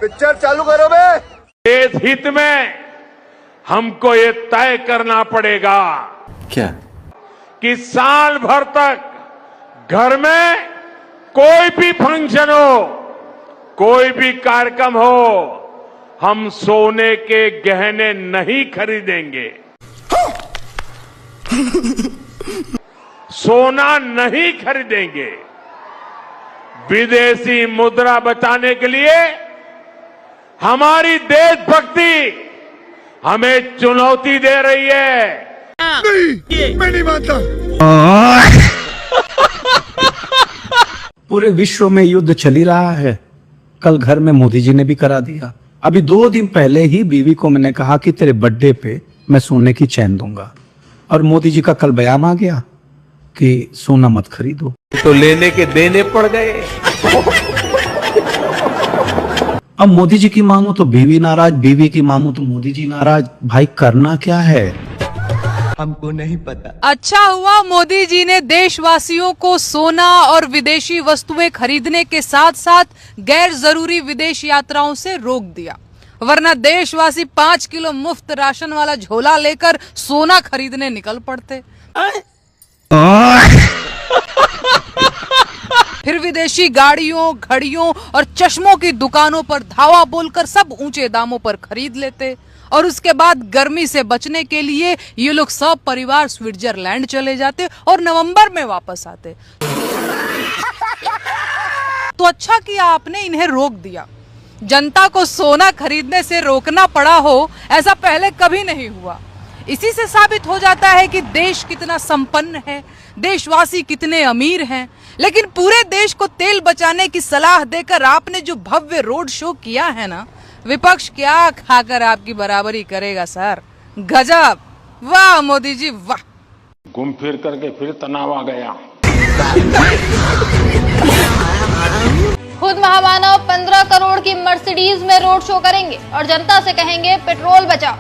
Picture चालू करो बे। देश हित में हमको ये तय करना पड़ेगा क्या कि साल भर तक घर में कोई भी फंक्शन हो, कोई भी कार्यक्रम हो, हम सोने के गहने नहीं खरीदेंगे, सोना नहीं खरीदेंगे। विदेशी मुद्रा बचाने के लिए हमारी देशभक्ति हमें चुनौती दे रही है। नहीं, मैं नहीं मानता। पूरे विश्व में युद्ध चल ही रहा है। कल घर में मोदी जी ने भी करा दिया। अभी 2 दिन पहले ही बीवी को मैंने कहा कि तेरे बर्थडे पे मैं सोने की चैन दूंगा, और मोदी जी का कल बयान आ गया कि सोना मत खरीदो। तो लेने के देने पड़ गए। अब मोदी जी की मांगो तो बीवी नाराज, बीवी की मांगो तो मोदी जी नाराज। भाई करना क्या है? हमको नहीं पता। अच्छा हुआ मोदी जी ने देशवासियों को सोना और विदेशी वस्तुएं खरीदने के साथ साथ गैर जरूरी विदेश यात्राओं से रोक दिया, वरना देशवासी 5 किलो मुफ्त राशन वाला झोला लेकर सोना खरीदने निकल पड़ते। फिर विदेशी गाड़ियों, घड़ियों और चश्मों की दुकानों पर धावा बोलकर सब ऊंचे दामों पर खरीद लेते, और उसके बाद गर्मी से बचने के लिए ये लोग सब परिवार स्विट्जरलैंड चले जाते और नवंबर में वापस आते। तो अच्छा किया आपने इन्हें रोक दिया। जनता को सोना खरीदने से रोकना पड़ा हो, ऐसा पहले कभी नहीं हुआ। इसी से साबित हो जाता है कि देश कितना संपन्न है, देशवासी कितने अमीर हैं। लेकिन पूरे देश को तेल बचाने की सलाह देकर आपने जो भव्य रोड शो किया है ना, विपक्ष क्या खाकर आपकी बराबरी करेगा सर। गजब, वाह मोदी जी वाह। घूम फिर करके फिर तनाव आ गया। खुद महामानव 15 करोड़ की मर्सिडीज में रोड शो करेंगे और जनता से कहेंगे पेट्रोल बचाओ।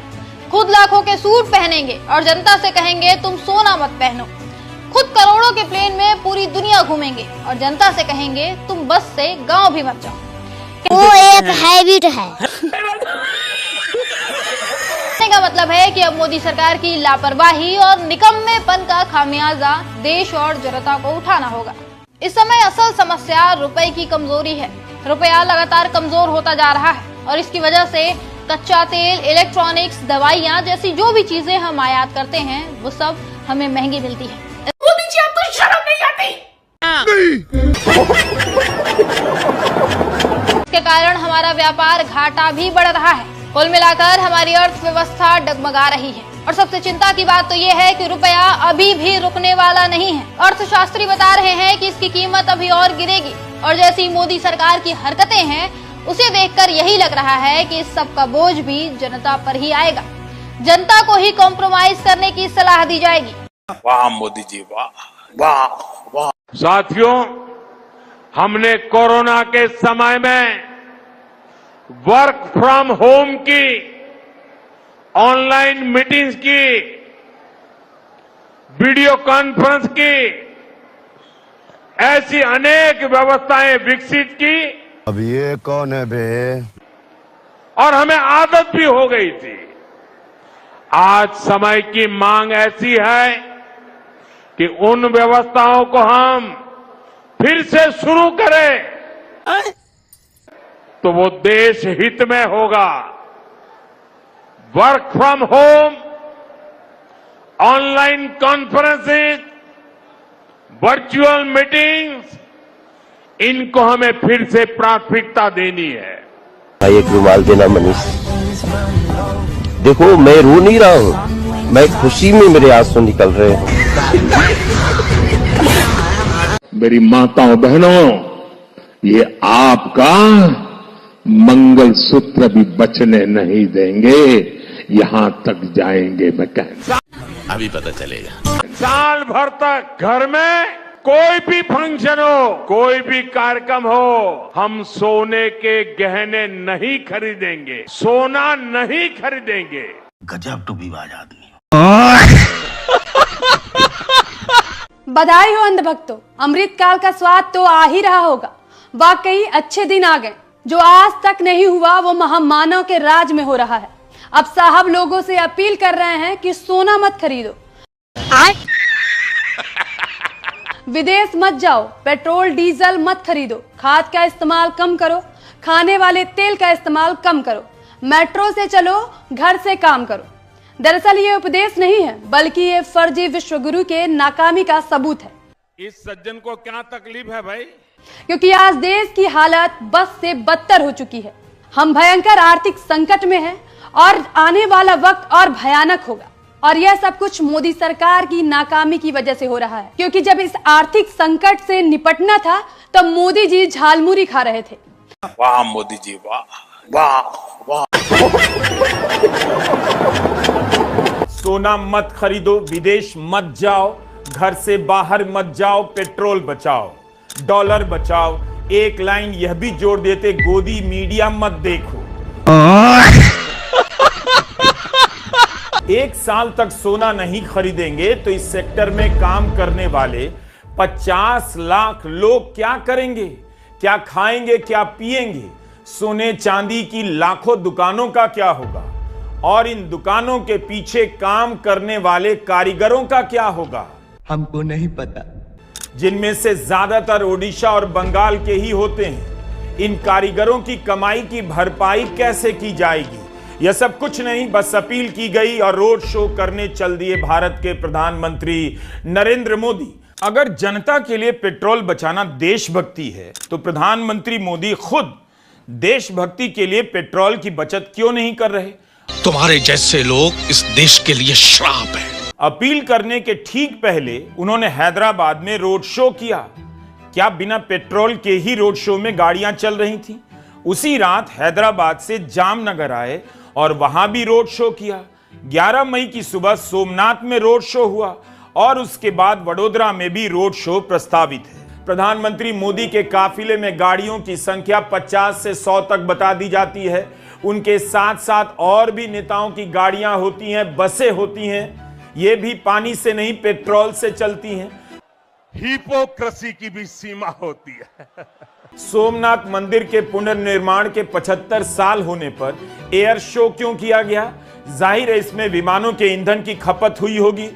खुद लाखों के सूट पहनेंगे और जनता से कहेंगे तुम सोना मत पहनो। खुद करोड़ों के प्लेन में पूरी दुनिया घूमेंगे और जनता से कहेंगे तुम बस से गांव भी मत जाओ। वो एक हैबिट है। कहने का मतलब है कि अब मोदी सरकार की लापरवाही और निकम्मेपन का खामियाजा देश और जनता को उठाना होगा। इस समय असल समस्या रुपए की कमजोरी है। रुपया लगातार कमजोर होता जा रहा है और इसकी वजह से कच्चा तेल, इलेक्ट्रॉनिक्स, दवाइयाँ जैसी जो भी चीजें हम आयात करते हैं वो सब हमें महंगी मिलती है। मोदी जी आपको शर्म नहीं आती? इसके कारण हमारा व्यापार घाटा भी बढ़ रहा है। कुल मिलाकर हमारी अर्थव्यवस्था डगमगा रही है और सबसे चिंता की बात तो ये है कि रुपया अभी भी रुकने वाला नहीं है। अर्थशास्त्री बता रहे हैं कि इसकी कीमत अभी और गिरेगी और जैसी मोदी सरकार की हरकतें हैं उसे देखकर यही लग रहा है कि इस सब का बोझ भी जनता पर ही आएगा। जनता को ही कॉम्प्रोमाइज करने की सलाह दी जाएगी। वाह मोदी जी वाह वाह वाह। साथियों, हमने कोरोना के समय में वर्क फ्रॉम होम की, ऑनलाइन मीटिंग्स की, वीडियो कॉन्फ्रेंस की, ऐसी अनेक व्यवस्थाएं विकसित की। अब ये कौन है बे? और हमें आदत भी हो गई थी। आज समय की मांग ऐसी है कि उन व्यवस्थाओं को हम फिर से शुरू करें तो वो देश हित में होगा। Work from home, online conferences, virtual meetings, इनको हमें फिर से प्राथमिकता देनी है। भाई एक रुमाल देना मनीष। देखो मैं रो नहीं रहा हूँ, मैं खुशी में मेरे आंसू निकल रहे हैं। मेरी माताओं बहनों, ये आपका मंगल सूत्र भी बचने नहीं देंगे, यहां तक जाएंगे मैं कहना। अभी पता चलेगा। साल भर तक घर में कोई भी फंक्शन हो, कोई भी कार्यक्रम हो, हम सोने के गहने नहीं खरीदेंगे, सोना नहीं खरीदेंगे। गजब टूबीबाज आदमी। बधाई हो अंधभक्तों, अमृत काल का स्वाद तो आ ही रहा होगा। वाकई अच्छे दिन आ गए जो आज तक नहीं हुआ वो महामानव के राज में हो रहा है। अब साहब लोगों से अपील कर रहे हैं कि सोना मत खरीदो, विदेश मत जाओ, पेट्रोल डीजल मत खरीदो, खाद का इस्तेमाल कम करो, खाने वाले तेल का इस्तेमाल कम करो, मेट्रो से चलो, घर से काम करो। दरअसल ये उपदेश नहीं है, बल्कि ये फर्जी विश्वगुरु के नाकामी का सबूत है। इस सज्जन को क्या तकलीफ है भाई? क्योंकि आज देश की हालत बस से बदतर हो चुकी है। हम भयंकर आर्थिक संकट में हैं और आने वाला वक्त और भयानक होगा। और यह सब कुछ मोदी सरकार की नाकामी की वजह से हो रहा है, क्योंकि जब इस आर्थिक संकट से निपटना था तब मोदी जी झालमुरी खा रहे थे। वाह मोदी जी, वाह वाह वाह। सोना मत खरीदो, विदेश मत जाओ, घर से बाहर मत जाओ, पेट्रोल बचाओ, डॉलर बचाओ। एक लाइन यह भी जोड़ देते, गोदी मीडिया मत देखो। 1 साल तक सोना नहीं खरीदेंगे तो इस सेक्टर में काम करने वाले 50 लाख लोग क्या करेंगे? क्या खाएंगे, क्या पिएंगे? सोने चांदी की लाखों दुकानों का क्या होगा? और इन दुकानों के पीछे काम करने वाले कारीगरों का क्या होगा? हमको नहीं पता, जिनमें से ज्यादातर ओडिशा और बंगाल के ही होते हैं। इन कारीगरों की कमाई की भरपाई कैसे की जाएगी? यह सब कुछ नहीं, बस अपील की गई और रोड शो करने चल दिए भारत के प्रधानमंत्री नरेंद्र मोदी। अगर जनता के लिए पेट्रोल बचाना देशभक्ति है तो प्रधानमंत्री मोदी खुद देशभक्ति के लिए पेट्रोल की बचत क्यों नहीं कर रहे? तुम्हारे जैसे लोग इस देश के लिए श्राप है। अपील करने के ठीक पहले उन्होंने हैदराबाद में रोड शो किया। क्या बिना पेट्रोल के ही रोड शो में गाड़ियां चल रही थीं? उसी रात हैदराबाद से जामनगर आए और वहां भी रोड शो किया। 11 मई की सुबह सोमनाथ में रोड शो हुआ और उसके बाद वडोदरा में भी रोड शो प्रस्तावित है। प्रधानमंत्री मोदी के काफिले में गाड़ियों की संख्या 50 से 100 तक बता दी जाती है। उनके साथ साथ और भी नेताओं की गाड़ियां होती हैं, बसें होती हैं। ये भी पानी से नहीं, पेट्रोल से चलती हैं। हिपोक्रेसी की भी सीमा होती है। सोमनाथ मंदिर के पुनर्निर्माण के 75 साल होने पर एयर शो क्यों किया गया? जाहिर है इसमें विमानों के ईंधन की खपत हुई होगी।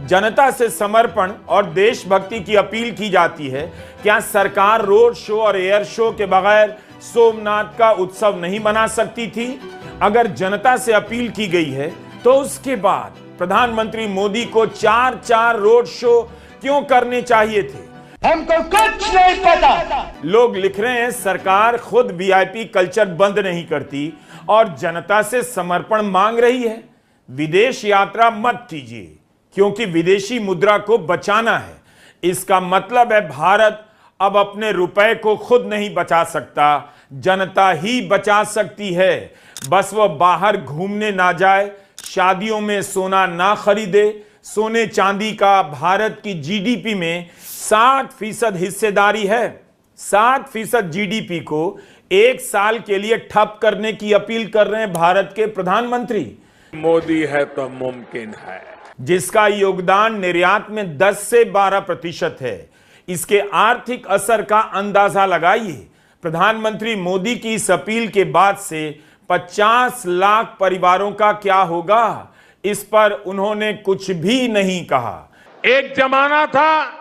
जनता से समर्पण और देशभक्ति की अपील की जाती है। क्या सरकार रोड शो और एयर शो के बगैर सोमनाथ का उत्सव नहीं मना सकती थी? अगर जनता से अपील की गई है तो उसके बाद प्रधानमंत्री मोदी को 4 रोड शो क्यों करने चाहिए थे? हमको कुछ नहीं पता। लोग लिख रहे हैं सरकार खुद वीआईपी कल्चर बंद नहीं करती और जनता से समर्पण मांग रही है। विदेश यात्रा मत कीजिए क्योंकि विदेशी मुद्रा को बचाना है। इसका मतलब है भारत अब अपने रुपए को खुद नहीं बचा सकता, जनता ही बचा सकती है। बस वह बाहर घूमने ना जाए, शादियों में सोना ना खरीदे। सोने चांदी का भारत की जीडीपी में 60% हिस्सेदारी है। 60% जीडीपी को 1 साल के लिए ठप करने की अपील कर रहे हैं भारत के प्रधानमंत्री। मोदी है तो मुमकिन है, जिसका योगदान निर्यात में 10 से 12% है। इसके आर्थिक असर का अंदाजा लगाइए। प्रधानमंत्री मोदी की इस अपील के बाद से 50 लाख परिवारों का क्या होगा? इस पर उन्होंने कुछ भी नहीं कहा। एक जमाना था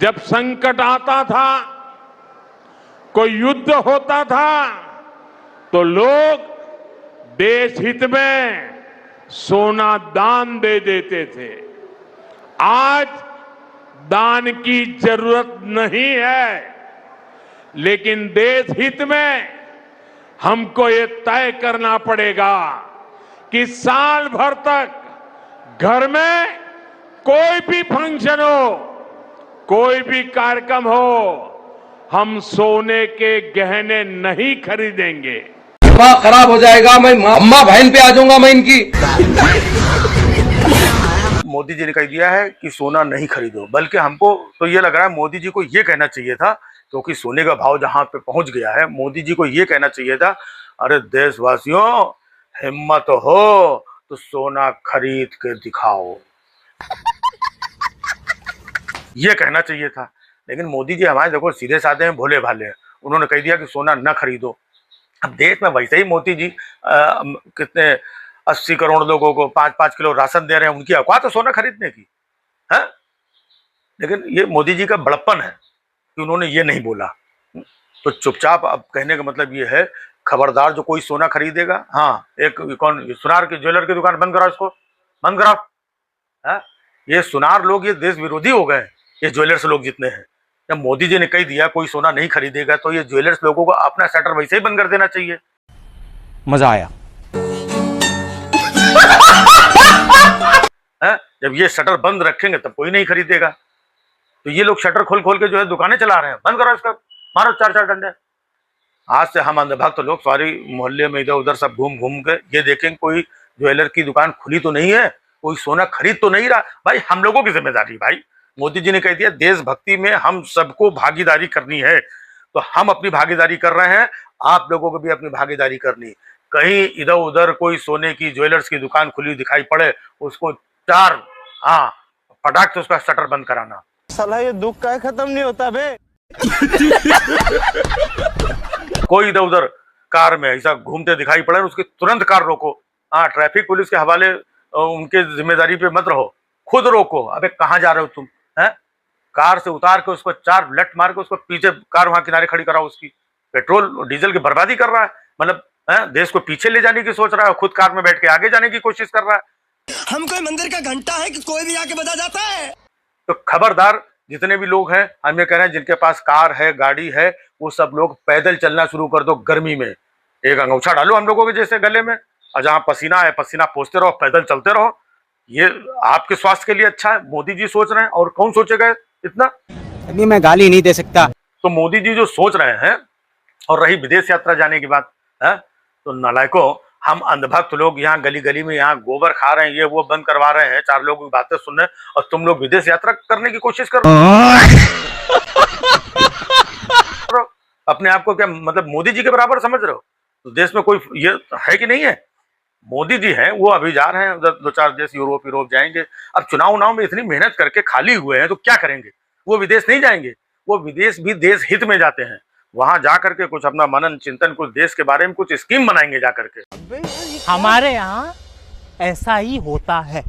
जब संकट आता था, कोई युद्ध होता था तो लोग देश हित में सोना दान दे देते थे। आज दान की जरूरत नहीं है, लेकिन देश हित में हमको ये तय करना पड़ेगा कि साल भर तक घर में कोई भी फंक्शन हो, कोई भी कार्यक्रम हो, हम सोने के गहने नहीं खरीदेंगे। दिमाग खराब हो जाएगा, मैं अम्मा बहन पे आ जाऊंगा मैं इनकी। मोदी जी ने कह दिया है कि सोना नहीं खरीदो, बल्कि हमको तो ये लग रहा है मोदी जी को ये कहना चाहिए था, क्योंकि सोने का भाव जहां पे पहुंच गया है, मोदी जी को ये कहना चाहिए था, अरे देशवासियों हिम्मत हो तो सोना खरीद के दिखाओ। ये कहना चाहिए था। लेकिन मोदी जी हमारे देखो सीधे साधे हैं, भोले भाले हैं। उन्होंने कह दिया कि सोना न खरीदो। अब देश में वैसे ही मोदी जी कितने 80 करोड़ लोगों को 5-5 किलो राशन दे रहे हैं, उनकी औकात है सोना खरीदने की है। लेकिन ये मोदी जी का बड़प्पन है कि उन्होंने ये नहीं बोला। तो चुपचाप अब कहने का मतलब ये है, खबरदार जो कोई सोना खरीदेगा, हाँ एक कौन सुनार के ज्वेलर की दुकान बंद कराओ, इसको बंद कराओ। है ये सुनार लोग ये देश विरोधी हो गए, ये ज्वेलर्स लोग जितने हैं। जब मोदी जी ने कह दिया कोई सोना नहीं खरीदेगा तो ये ज्वेलर्स लोगों को अपना शटर वैसे ही बंद कर देना चाहिए। मजा आया। जब ये शटर बंद रखेंगे तब कोई नहीं खरीदेगा। तो ये लोग शटर खोल खोल के जो है दुकानें चला रहे हैं, बंद करो इसका, मारो 4-4 डंडे। आज से हम अंधभक्त लोग सारी मोहल्ले में इधर उधर सब घूम घूम के ये देखें कोई ज्वेलर की दुकान खुली तो नहीं है, कोई सोना खरीद तो नहीं रहा। भाई हम लोगों की जिम्मेदारी, भाई मोदी जी ने कह दिया देशभक्ति में हम सबको भागीदारी करनी है, तो हम अपनी भागीदारी कर रहे हैं, आप लोगों को भी अपनी भागीदारी करनी। कहीं इधर उधर कोई सोने की ज्वेलर्स की दुकान खुली दिखाई पड़े, उसको 4 फटाक से उसका शटर बंद कराना। साला ये दुख का खत्म नहीं होता बे। कोई इधर उधर कार में ऐसा घूमते दिखाई पड़े, उसकी तुरंत कार रोको। ट्रैफिक पुलिस के हवाले उनके जिम्मेदारी पे मत रहो, खुद रोको। अबे कहाँ जा रहे हो तुम, हैं? कार से उतार के उसको 4 लट मार के उसको पीछे कार वहां किनारे खड़ी कराओ। उसकी पेट्रोल डीजल की बर्बादी कर रहा है, मतलब देश को पीछे ले जाने की सोच रहा है, खुद कार में बैठ के आगे जाने की कोशिश कर रहा है। हम कोई मंदिर का घंटा है कि कोई भी आके बजा जाता है। तो खबरदार जितने भी लोग हैं, हम ये कह रहे हैं जिनके पास कार है गाड़ी है, वो सब लोग पैदल चलना शुरू कर दो। गर्मी में एक अंगूठा डालो हम लोगों के जैसे गले में, और जहां पसीना है पसीना पोंछते रहो, पैदल चलते रहो। ये आपके स्वास्थ्य के लिए अच्छा है। मोदी जी सोच रहे हैं, और कौन सोचेगा इतना। अभी मैं गाली नहीं दे सकता। तो मोदी जी जो सोच रहे हैं, और रही विदेश यात्रा जाने की बात है, तो नालायकों, हम अंधभक्त लोग यहाँ गली गली में यहाँ गोबर खा रहे हैं, ये वो बंद करवा रहे हैं, 4 लोगों की बातें सुन रहे हैं, और तुम लोग विदेश यात्रा करने की कोशिश कर रहे हो। अपने आप को क्या मतलब मोदी जी के बराबर समझ रहे हो? तो देश में कोई ये है कि नहीं है? मोदी जी हैं, वो अभी जा रहे हैं उधर 2-4 देश, यूरोप जाएंगे। अब चुनाव में इतनी मेहनत करके खाली हुए हैं तो क्या करेंगे? वो विदेश नहीं जाएंगे, वो विदेश भी देश हित में जाते हैं। वहां जा करके कुछ अपना मनन चिंतन, कुछ देश के बारे में कुछ स्कीम बनाएंगे जा करके। हमारे यहाँ ऐसा ही होता है।